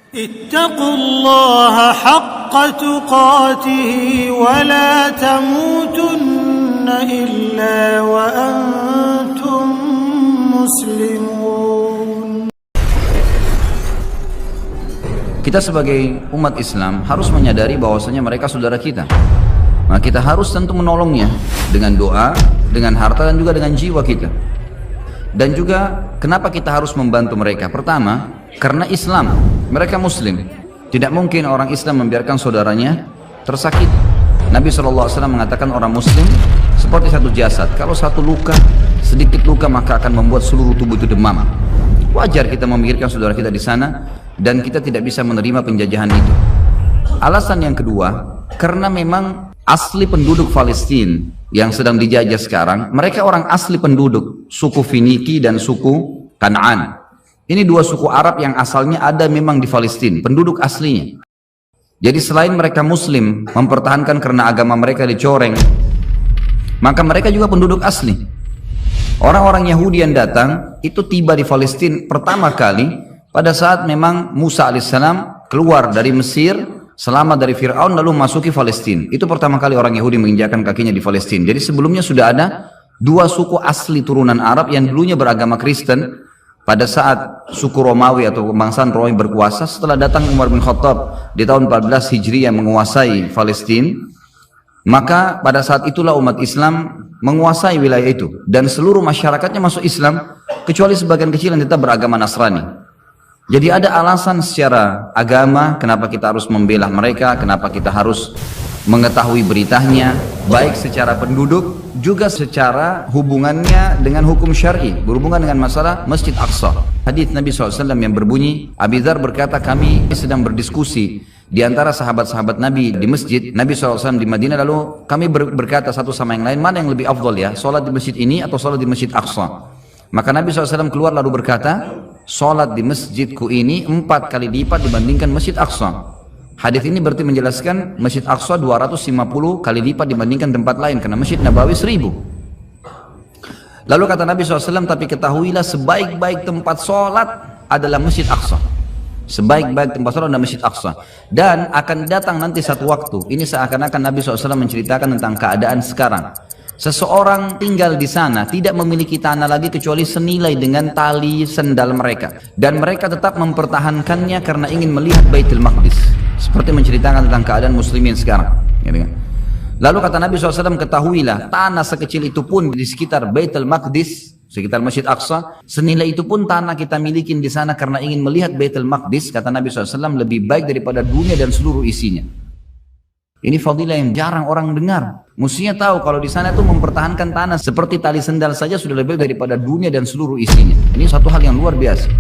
اتقوا الله حق تقاته ولا تموتن إلا وأنتم مسلمون. Kita sebagai umat Islam harus menyadari bahwasanya mereka saudara kita. Nah, kita harus tentu menolongnya dengan doa, dengan harta dan juga dengan jiwa kita. Dan juga kenapa kita harus membantu mereka? Pertama, karena Islam, mereka Muslim. Tidak mungkin orang Islam membiarkan saudaranya tersakiti. Nabi SAW mengatakan orang Muslim seperti satu jasad. Kalau satu luka, sedikit luka maka akan membuat seluruh tubuh itu demam. Wajar kita memikirkan saudara kita di sana dan kita tidak bisa menerima penjajahan itu. Alasan yang kedua, karena memang asli penduduk Palestina yang sedang dijajah sekarang, mereka orang asli penduduk suku Finiki dan suku Kanaan. Ini dua suku Arab yang asalnya ada memang di Palestina, penduduk aslinya. Jadi selain mereka Muslim mempertahankan karena agama mereka dicoreng, maka mereka juga penduduk asli. Orang-orang Yahudi yang datang itu tiba di Palestina pertama kali pada saat memang Musa alaihissalam keluar dari Mesir, selamat dari Fir'aun lalu masuki Palestina. Itu pertama kali orang Yahudi menginjakkan kakinya di Palestina. Jadi sebelumnya sudah ada dua suku asli turunan Arab yang dulunya beragama Kristen. Pada saat suku Romawi atau kebangsaan Romawi berkuasa, setelah datang Umar bin Khattab di tahun 14 Hijriah menguasai Palestina, maka pada saat itulah umat Islam menguasai wilayah itu dan seluruh masyarakatnya masuk Islam kecuali sebagian kecil yang tetap beragama Nasrani. Jadi ada alasan secara agama kenapa kita harus membela mereka, kenapa kita harus mengetahui beritanya, baik secara penduduk juga secara hubungannya dengan hukum syar'i, berhubungan dengan masalah Masjid Aqsa. Hadis Nabi SAW yang berbunyi, Abi Dzar berkata, kami sedang berdiskusi di antara sahabat-sahabat Nabi di masjid, Nabi SAW di Madinah, lalu kami berkata satu sama yang lain, mana yang lebih afdal ya, sholat di masjid ini atau sholat di Masjid Aqsa? Maka Nabi SAW keluar lalu berkata, sholat di masjidku ini 4 kali lipat dibandingkan Masjid Aqsa. Hadis ini berarti menjelaskan Masjid Aqsa 250 kali lipat dibandingkan tempat lain karena Masjid Nabawi 1000. Lalu kata Nabi SAW, tapi ketahuilah sebaik-baik tempat sholat adalah Masjid Aqsa. Sebaik-baik tempat sholat adalah Masjid Aqsa. Dan akan datang nanti satu waktu, ini seakan-akan Nabi SAW menceritakan tentang keadaan sekarang. Seseorang tinggal di sana tidak memiliki tanah lagi kecuali senilai dengan tali sendal mereka. Dan mereka tetap mempertahankannya karena ingin melihat Baitul Maqdis. Seperti menceritakan tentang keadaan muslimin sekarang. Lalu kata Nabi SAW, ketahuilah tanah sekecil itu pun di sekitar Baitul Maqdis, sekitar Masjid Aqsa, senilai itu pun tanah kita miliki di sana karena ingin melihat Baitul Maqdis, kata Nabi SAW, lebih baik daripada dunia dan seluruh isinya. Ini fadilah yang jarang orang dengar. Mestinya tahu kalau di sana itu mempertahankan tanah seperti tali sendal saja sudah lebih baik daripada dunia dan seluruh isinya. Ini satu hal yang luar biasa.